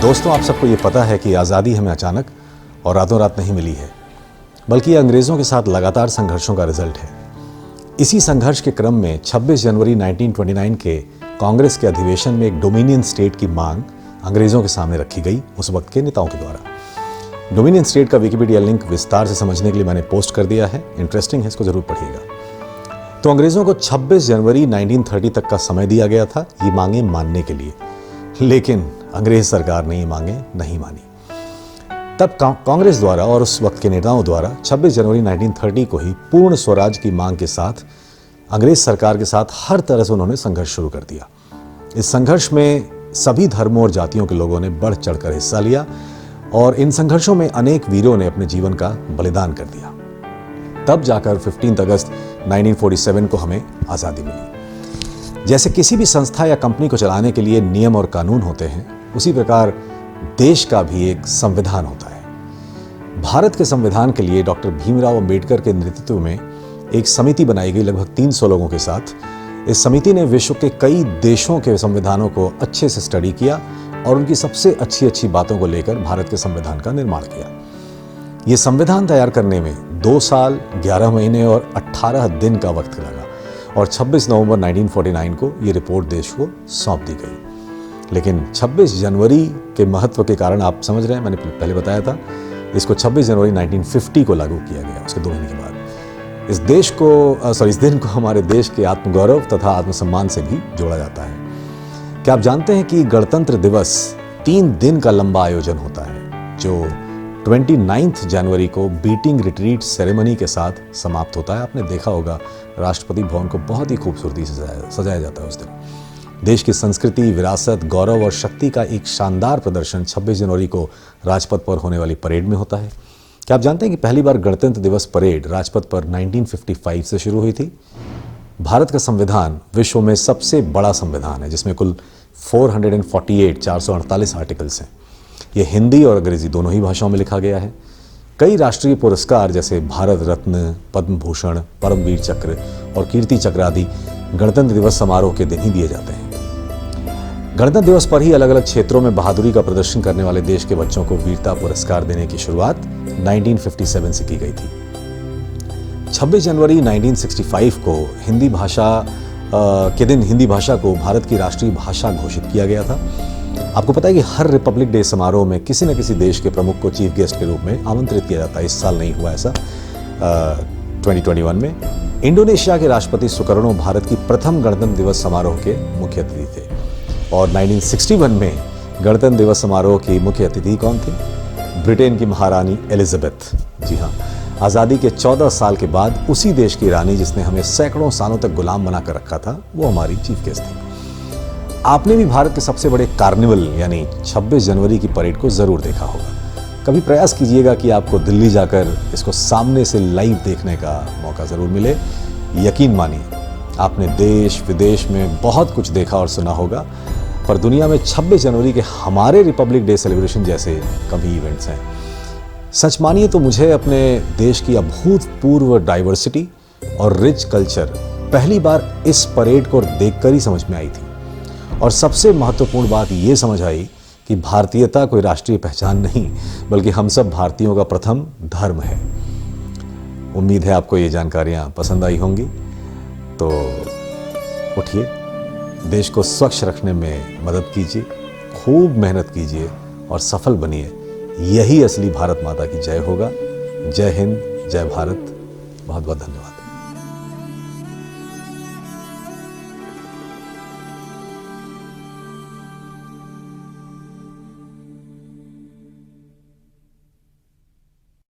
दोस्तों, आप सबको ये पता है कि आज़ादी हमें अचानक और रातों रात नहीं मिली है, बल्कि ये अंग्रेज़ों के साथ लगातार संघर्षों का रिजल्ट है। इसी संघर्ष के क्रम में 26 जनवरी 1929 के कांग्रेस के अधिवेशन में एक डोमिनियन स्टेट की मांग अंग्रेज़ों के सामने रखी गई उस वक्त के नेताओं के द्वारा। डोमिनियन स्टेट का विकिपीडिया लिंक विस्तार से समझने के लिए मैंने पोस्ट कर दिया है, इंटरेस्टिंग है, इसको ज़रूर पढ़िएगा। तो अंग्रेज़ों को 26 जनवरी 1930 तक का समय दिया गया था ये मांगें मानने के लिए, लेकिन अंग्रेज सरकार ने ये मांगे नहीं मानी। तब कांग्रेस द्वारा और उस वक्त के नेताओं द्वारा 26 जनवरी 1930 को ही पूर्ण स्वराज की मांग के साथ अंग्रेज सरकार के साथ हर तरह से उन्होंने संघर्ष शुरू कर दिया। इस संघर्ष में सभी धर्मों और जातियों के लोगों ने बढ़ चढ़कर हिस्सा लिया और इन संघर्षों में अनेक वीरों ने अपने जीवन का बलिदान कर दिया। तब जाकर 15 अगस्त 1947 को हमें आज़ादी मिली। जैसे किसी भी संस्था या कंपनी को चलाने के लिए नियम और कानून होते हैं, उसी प्रकार देश का भी एक संविधान होता है। भारत के संविधान के लिए डॉक्टर भीमराव अंबेडकर के नेतृत्व में एक समिति बनाई गई लगभग 300 लोगों के साथ। इस समिति ने विश्व के कई देशों के संविधानों को अच्छे से स्टडी किया और उनकी सबसे अच्छी बातों को लेकर भारत के संविधान का निर्माण किया। ये संविधान तैयार करने में 2 साल 11 महीने और 18 दिन का वक्त लगा और 26 नवंबर 1949 को ये रिपोर्ट देश को सौंप दी गई। लेकिन 26 जनवरी के महत्व के कारण आप समझ रहे हैं, मैंने पहले बताया था, इसको 26 जनवरी 1950 को लागू किया गया, उसके 2 महीने के बाद। इस दिन को हमारे देश के आत्मगौरव तथा आत्मसम्मान से भी जोड़ा जाता है। क्या आप जानते हैं कि गणतंत्र दिवस 3 दिन का लंबा आयोजन होता है, जो 29 जनवरी को बीटिंग रिट्रीट सेरेमनी के साथ समाप्त होता है। आपने देखा होगा राष्ट्रपति भवन को बहुत ही खूबसूरती से सजाया जाता है उस दिन। देश की संस्कृति, विरासत, गौरव और शक्ति का एक शानदार प्रदर्शन 26 जनवरी को राजपथ पर होने वाली परेड में होता है। क्या आप जानते हैं कि पहली बार गणतंत्र दिवस परेड राजपथ पर 1955 से शुरू हुई थी? भारत का संविधान विश्व में सबसे बड़ा संविधान है, जिसमें कुल 448 आर्टिकल्स हैं। ये हिंदी और अंग्रेजी दोनों ही भाषाओं में लिखा गया है। कई राष्ट्रीय पुरस्कार जैसे भारत रत्न, पद्म भूषण, परमवीर चक्र और कीर्ति चक्र आदि गणतंत्र दिवस समारोह के दिन ही दिए जाते हैं। गणतंत्र दिवस पर ही अलग अलग क्षेत्रों में बहादुरी का प्रदर्शन करने वाले देश के बच्चों को वीरता पुरस्कार देने की शुरुआत 1957 से की गई थी। 26 जनवरी 1965 को हिंदी भाषा को भारत की राष्ट्रीय भाषा घोषित किया गया था। आपको पता है कि हर रिपब्लिक डे समारोह में किसी न किसी देश के प्रमुख को चीफ गेस्ट के रूप में आमंत्रित किया जाता है। इस साल नहीं हुआ ऐसा। 2021 में इंडोनेशिया के राष्ट्रपति सुकर्णो भारत की प्रथम गणतंत्र दिवस समारोह के मुख्य अतिथि थे। और 1961 में गणतंत्र दिवस समारोह की मुख्य अतिथि कौन थी? ब्रिटेन की महारानी एलिजाबेथ। जी हाँ, आज़ादी के 14 साल के बाद उसी देश की रानी जिसने हमें सैकड़ों सालों तक गुलाम बना कर रखा था, वो हमारी चीफ गेस्ट थी। आपने भी भारत के सबसे बड़े कार्निवल यानी 26 जनवरी की परेड को ज़रूर देखा होगा। कभी प्रयास कीजिएगा कि आपको दिल्ली जाकर इसको सामने से लाइव देखने का मौका ज़रूर मिले। यकीन मानिए, आपने देश विदेश में बहुत कुछ देखा और सुना होगा, पर दुनिया में 26 जनवरी के हमारे रिपब्लिक डे सेलिब्रेशन जैसे कभी इवेंट्स हैं। सच मानिए तो मुझे अपने देश की अभूतपूर्व डाइवर्सिटी और रिच कल्चर पहली बार इस परेड को देखकर ही समझ में आई थी। और सबसे महत्वपूर्ण बात ये समझ आई कि भारतीयता कोई राष्ट्रीय पहचान नहीं, बल्कि हम सब भारतीयों का प्रथम धर्म है। उम्मीद है आपको ये जानकारियाँ पसंद आई होंगी। तो उठिए, देश को स्वच्छ रखने में मदद कीजिए, खूब मेहनत कीजिए और सफल बनिए। यही असली भारत माता की जय होगा। जय हिंद, जय भारत। बहुत बहुत धन्यवाद।